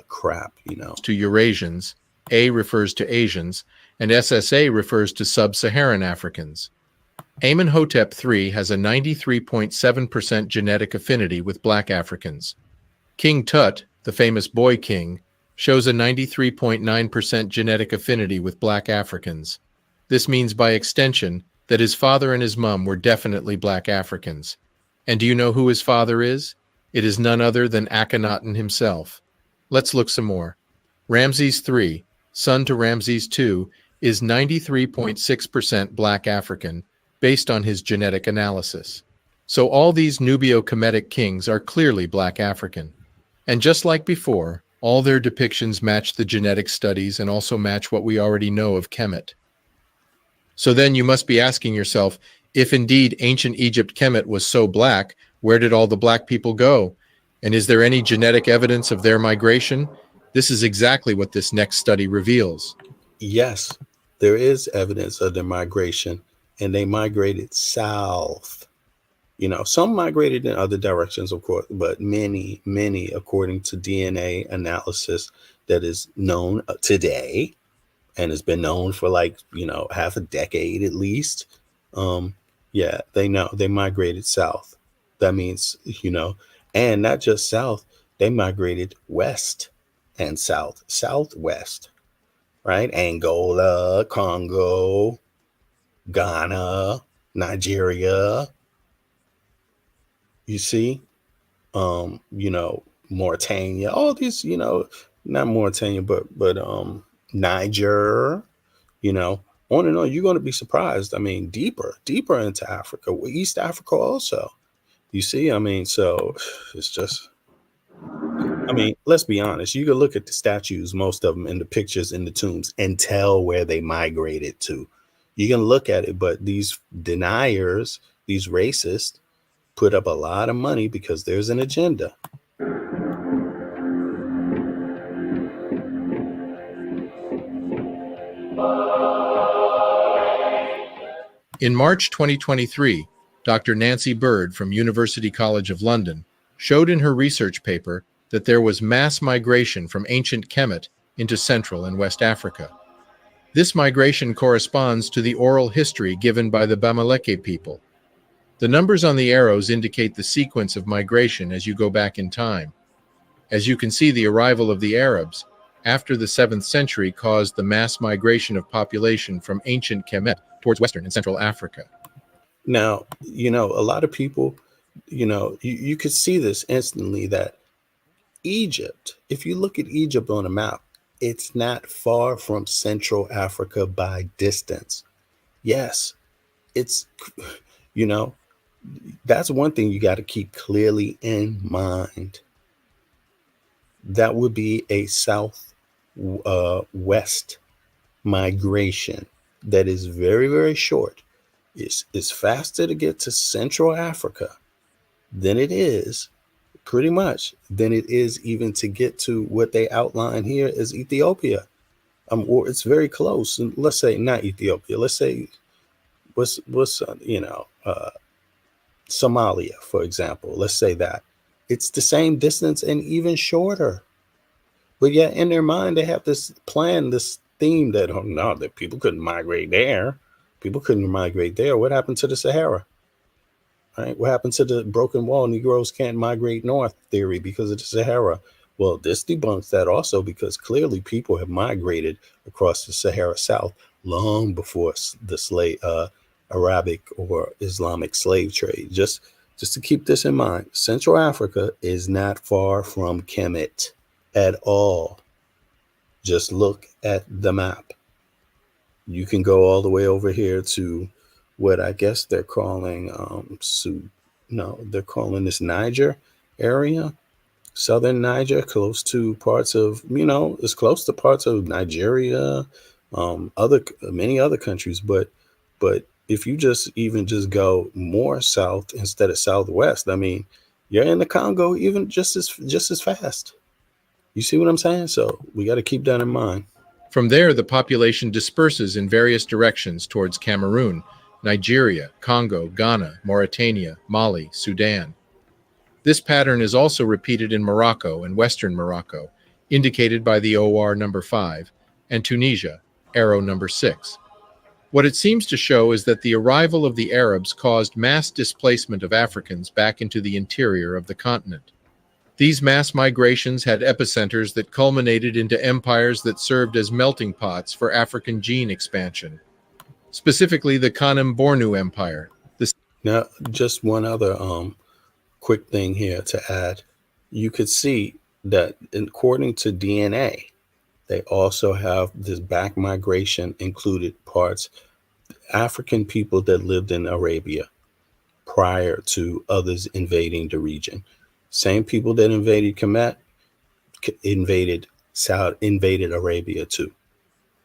crap, To Eurasians, A refers to Asians, and SSA refers to Sub-Saharan Africans. Amenhotep III has a 93.7% genetic affinity with Black Africans. King Tut, the famous boy king, shows a 93.9% genetic affinity with Black Africans. This means by extension that his father and his mom were definitely Black Africans. And do you know who his father is? It is none other than Akhenaten himself. Let's look some more. Ramses III, son to Ramses II, is 93.6% Black African, based on his genetic analysis. So all these Nubio-Kemetic kings are clearly Black African. And just like before, all their depictions match the genetic studies and also match what we already know of Kemet. So then you must be asking yourself, if indeed ancient Egypt Kemet was so black, where did all the black people go? And is there any genetic evidence of their migration? This is exactly what this next study reveals. Yes, there is evidence of their migration, and they migrated south. You know, some migrated in other directions, of course, but many, according to DNA analysis that is known today and has been known for like, half a decade at least. Yeah, they know they migrated south. That means, and not just south, they migrated west and southwest, right? Angola, Congo, Ghana, Nigeria. You see, Mauritania, all these, not Mauritania, but Niger, on and on. You're going to be surprised. I mean, deeper into Africa, East Africa also. You see, I mean, so it's just, I mean, let's be honest. You can look at the statues, most of them, and the pictures in the tombs, and tell where they migrated to. You can look at it, but these deniers, these racists, put up a lot of money because there's an agenda. In March 2023, Dr. Nancy Bird from University College of London showed in her research paper that there was mass migration from ancient Kemet into Central and West Africa. This migration corresponds to the oral history given by the Bamileke people. The numbers on the arrows indicate the sequence of migration as you go back in time. As you can see, the arrival of the Arabs after the 7th century caused the mass migration of population from ancient Kemet towards Western and Central Africa. Now, a lot of people, you could see this instantly that Egypt, if you look at Egypt on a map, it's not far from Central Africa by distance. Yes, it's, that's one thing you got to keep clearly in mind. That would be a west migration that is very, very short. It's faster to get to Central Africa than it is, pretty much, than it is even to get to what they outline here as Ethiopia. Or it's very close. And let's say not Ethiopia. Let's say what's Somalia, for example. Let's say that it's the same distance and even shorter. But yet in their mind, they have this plan, this theme that, oh no, that people couldn't migrate there. People couldn't migrate there. What happened to the Sahara? Right? What happened to the broken wall? Negroes can't migrate north theory because of the Sahara. Well, this debunks that also, because clearly people have migrated across the Sahara South long before the Arabic or Islamic slave trade. Just to keep this in mind, Central Africa is not far from Kemet at all. Just look at the map. You can go all the way over here to what I guess they're calling they're calling this Niger area, southern Niger, close to parts of, it's close to parts of Nigeria, many other countries. But if you just go more south instead of southwest, I mean, you're in the Congo even just as fast. You see what I'm saying? So we got to keep that in mind. From there, the population disperses in various directions towards Cameroon, Nigeria, Congo, Ghana, Mauritania, Mali, Sudan. This pattern is also repeated in Morocco and Western Morocco, indicated by the OR number 5, and Tunisia, arrow number 6. What it seems to show is that the arrival of the Arabs caused mass displacement of Africans back into the interior of the continent. These mass migrations had epicenters that culminated into empires that served as melting pots for African gene expansion, specifically the Kanem-Bornu Empire. Now, just one other quick thing here to add. You could see that according to DNA, they also have this back migration included parts African people that lived in Arabia prior to others invading the region. Same people that invaded Kemet invaded Arabia too.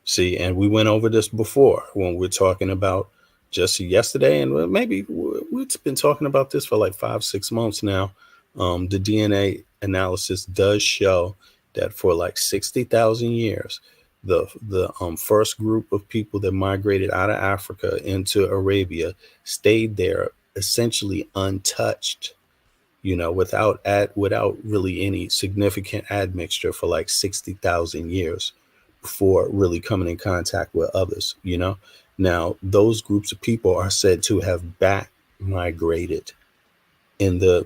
See, and we went over this before when we're talking about just yesterday, and maybe we've been talking about this for like 5-6 months now. The DNA analysis does show that for like 60,000 years, the first group of people that migrated out of Africa into Arabia stayed there essentially untouched, without really any significant admixture for like 60,000 years before really coming in contact with others. Now, those groups of people are said to have back migrated in the,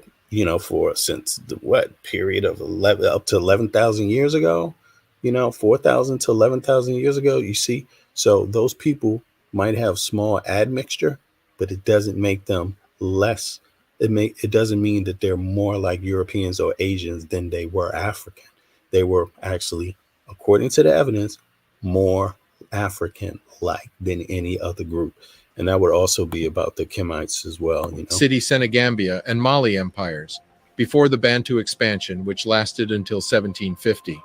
for since the period of 11 up to 11,000 years ago, 4,000 to 11,000 years ago, you see. So those people might have small admixture, but it doesn't make them less. It doesn't mean that they're more like Europeans or Asians than they were African. They were actually, according to the evidence, more African-like than any other group. And that would also be about the Kemites as well. City Senegambia and Mali empires, before the Bantu expansion, which lasted until 1750.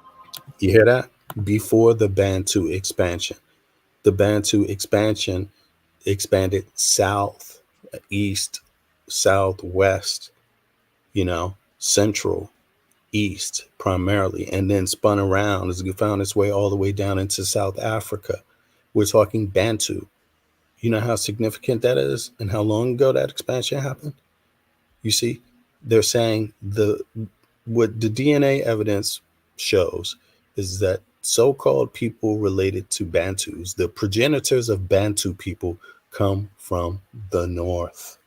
You hear that? Before the Bantu expansion. The Bantu expansion expanded south, east, southwest, central, east primarily, and then spun around as it found its way all the way down into South Africa. We're talking Bantu. You know how significant that is and how long ago that expansion happened? You see, they're saying what the DNA evidence shows is that so-called people related to Bantus, the progenitors of Bantu people, come from the north.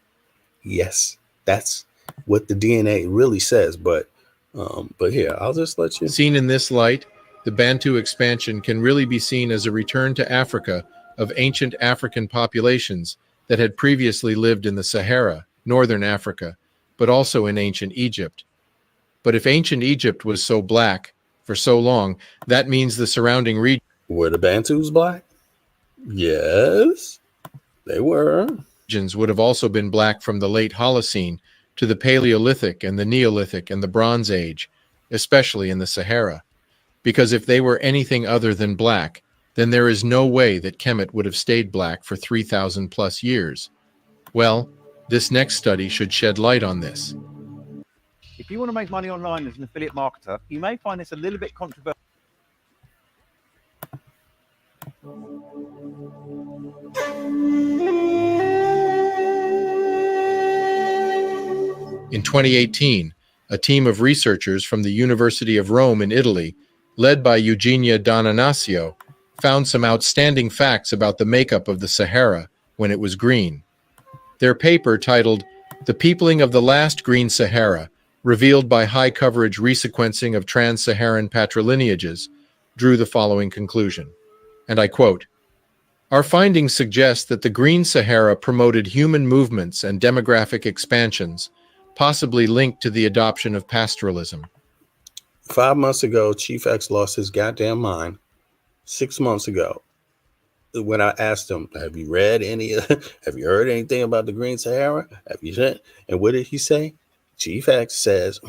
Yes, that's what the DNA really says. But here, I'll just let you. Seen in this light, the Bantu expansion can really be seen as a return to Africa of ancient African populations that had previously lived in the Sahara, northern Africa, but also in ancient Egypt. But if ancient Egypt was so black for so long, that means the surrounding region. Were the Bantus black? Yes, they were. Regions would have also been black from the late Holocene to the Paleolithic and the Neolithic and the Bronze Age, especially in the Sahara. Because if they were anything other than black, then there is no way that Kemet would have stayed black for 3,000 plus years. Well, this next study should shed light on this. If you want to make money online as an affiliate marketer, you may find this a little bit controversial. In 2018, a team of researchers from the University of Rome in Italy, led by Eugenia Donanasio, found some outstanding facts about the makeup of the Sahara when it was green. Their paper, titled "The Peopling of the Last Green Sahara, Revealed by High-Coverage Resequencing of Trans-Saharan Patrilineages," drew the following conclusion, and I quote, "Our findings suggest that the Green Sahara promoted human movements and demographic expansions, possibly linked to the adoption of pastoralism." 5 months ago, Chief X lost his goddamn mind. 6 months ago, when I asked him, have you heard anything about the Green Sahara? Have you said? And what did he say? Chief X says,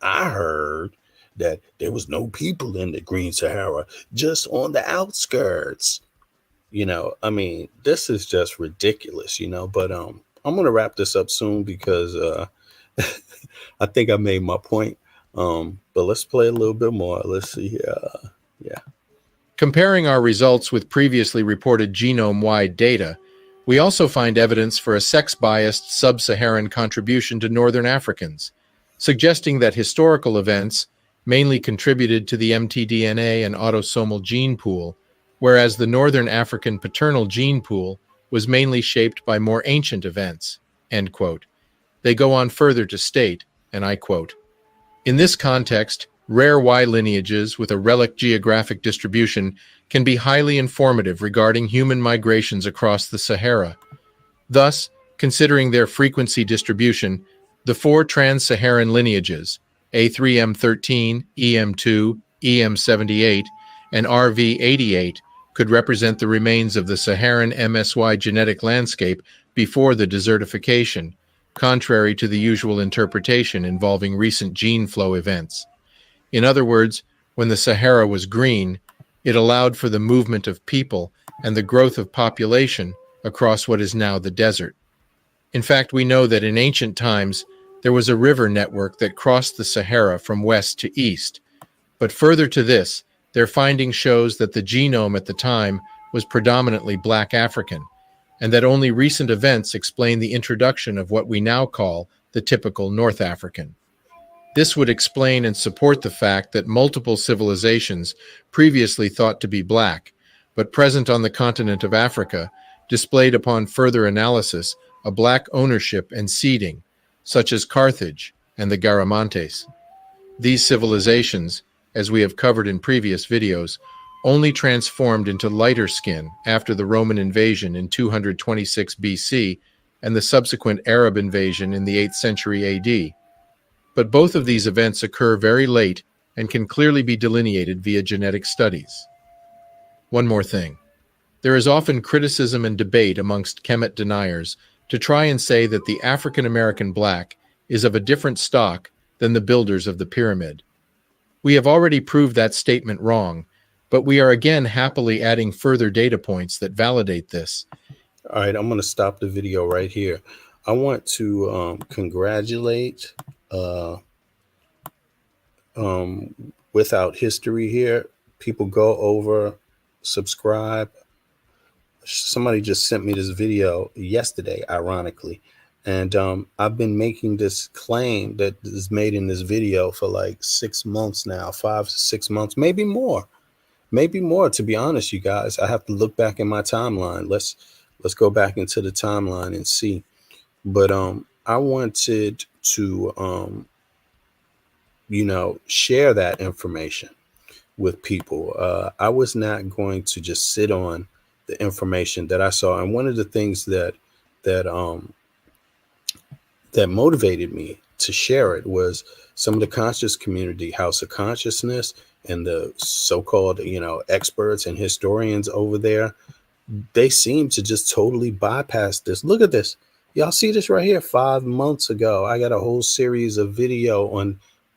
I heard that there was no people in the Green Sahara, just on the outskirts. This is just ridiculous, but I'm going to wrap this up soon because I think I made my point. But let's play a little bit more. Let's see here. Yeah. Comparing our results with previously reported genome-wide data, we also find evidence for a sex-biased sub-Saharan contribution to Northern Africans, suggesting that historical events mainly contributed to the mtDNA and autosomal gene pool, whereas the Northern African paternal gene pool was mainly shaped by more ancient events, end quote. They go on further to state, and I quote, "In this context, rare Y lineages with a relic geographic distribution can be highly informative regarding human migrations across the Sahara. Thus, considering their frequency distribution, the 4 trans-Saharan lineages, A3M13, EM2, EM78, and RV88 could represent the remains of the Saharan MSY genetic landscape before the desertification, contrary to the usual interpretation involving recent gene flow events. In other words, when the Sahara was green, it allowed for the movement of people and the growth of population across what is now the desert. In fact, we know that in ancient times, there was a river network that crossed the Sahara from west to east. But further to this, their finding shows that the genome at the time was predominantly Black African, and that only recent events explain the introduction of what we now call the typical North African. This would explain and support the fact that multiple civilizations previously thought to be black, but present on the continent of Africa, displayed upon further analysis a black ownership and seeding, such as Carthage and the Garamantes. These civilizations, as we have covered in previous videos, only transformed into lighter skin after the Roman invasion in 226 BC and the subsequent Arab invasion in the 8th century AD. But both of these events occur very late and can clearly be delineated via genetic studies. One more thing. There is often criticism and debate amongst Kemet deniers to try and say that the African American black is of a different stock than the builders of the pyramid. We have already proved that statement wrong, but we are again happily adding further data points that validate this. All right, I'm going to stop the video right here. I want to congratulate Without History here. People go over, subscribe. Somebody just sent me this video yesterday, ironically. And I've been making this claim that is made in this video for like 6 months now, 5 to 6 months, maybe more, to be honest, you guys. I have to look back in my timeline. Let's go back into the timeline and see. But I wanted to, share that information with people. I was not going to just sit on the information that I saw. And one of the things that motivated me to share it was some of the conscious community, House of Consciousness, and the so-called, experts and historians over there. They seem to just totally bypass this. Look at this. Y'all see this right here? 5 months ago, I got a whole series of video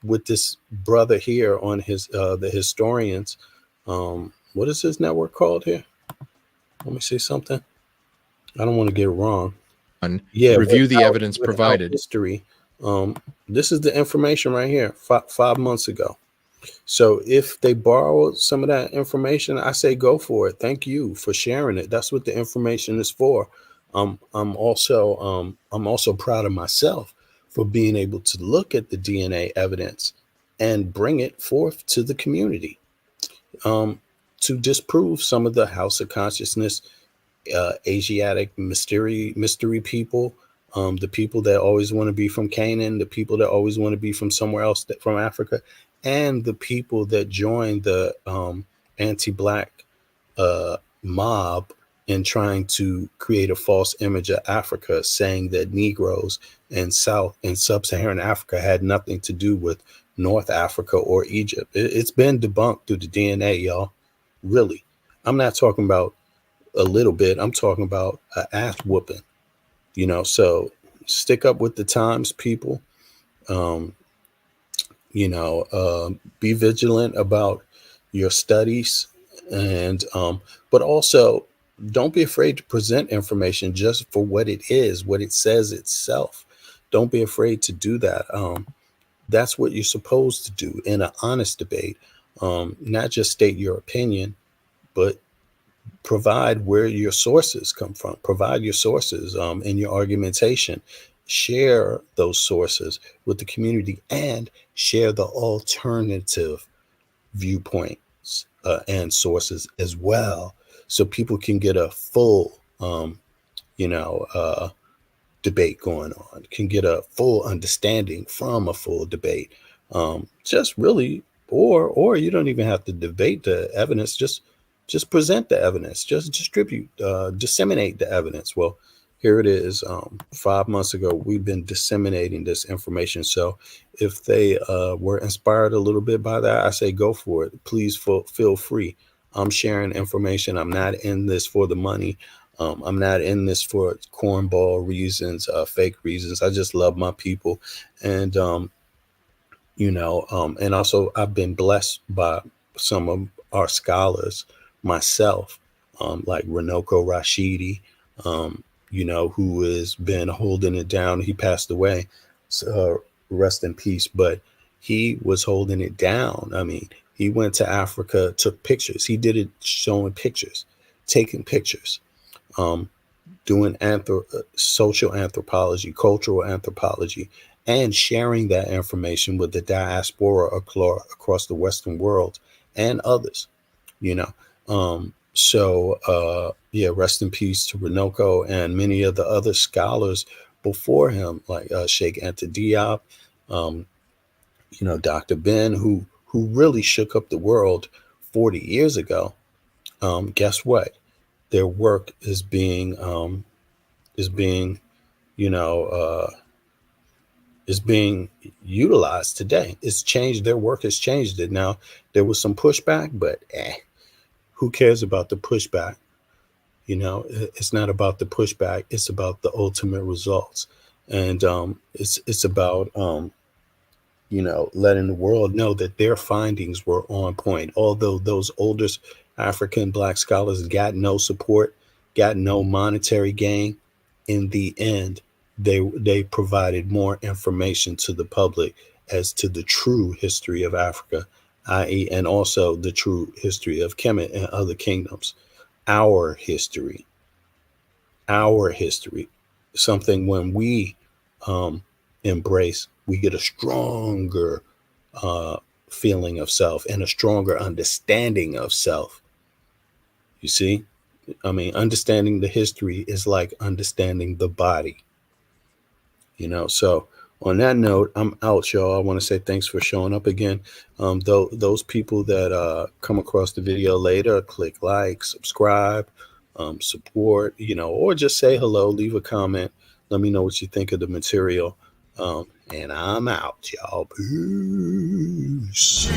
with this brother here on his the historians. What is his network called here? Let me see something. I don't want to get it wrong. Yeah, review the evidence provided. History. This is the information right here, 5 months ago. So if they borrowed some of that information, I say go for it. Thank you for sharing it. That's what the information is for. I'm also proud of myself for being able to look at the DNA evidence and bring it forth to the community to disprove some of the House of Consciousness, Asiatic mystery people, the people that always want to be from Canaan, the people that always want to be from somewhere else from Africa, and the people that join the anti-Black mob in trying to create a false image of Africa, saying that Negroes in South and Sub-Saharan Africa had nothing to do with North Africa or Egypt. It's been debunked through the DNA, y'all. Really. I'm not talking about a little bit. I'm talking about an ass whooping, so stick up with the times, people. Be vigilant about your studies, and but also don't be afraid to present information just for what it is, what it says itself. Don't be afraid to do that. That's what you're supposed to do in an honest debate. Not just state your opinion, but provide where your sources come from. Provide your sources in your argumentation. Share those sources with the community and share the alternative viewpoints and sources as well, so people can get a full, debate going on, can get a full understanding from a full debate. Just really, or you don't even have to debate the evidence. Just present the evidence. Just disseminate the evidence. Well, here it is. 5 months ago, we've been disseminating this information. So if they were inspired a little bit by that, I say go for it. Please feel free. I'm sharing information. I'm not in this for the money. I'm not in this for cornball reasons, fake reasons. I just love my people. And, and also I've been blessed by some of our scholars myself, like Runoko Rashidi, who has been holding it down. He passed away, so rest in peace, but he was holding it down. I mean, he went to Africa, took pictures. He did it showing pictures, taking pictures, doing social anthropology, cultural anthropology, and sharing that information with the diaspora across the Western world and others, rest in peace to Runoko and many of the other scholars before him, like Sheikh Anta Diop, Dr. Ben, who really shook up the world 40 years ago. Guess what? Their work is being utilized today. It's changed. Their work has changed it. Now, there was some pushback, but who cares about the pushback? It's not about the pushback. It's about the ultimate results. And it's about, letting the world know that their findings were on point. Although those oldest African Black scholars got no support, got no monetary gain, in the end, they provided more information to the public as to the true history of Africa, i.e., and also the true history of Kemet and other kingdoms. Our history, something when we embrace, we get a stronger feeling of self and a stronger understanding of self. You see? I mean, understanding the history is like understanding the body. So on that note, I'm out, y'all. I want to say thanks for showing up again. Those people that come across the video later, click like, subscribe, support, or just say hello, leave a comment. Let me know what you think of the material. And I'm out, y'all. Peace.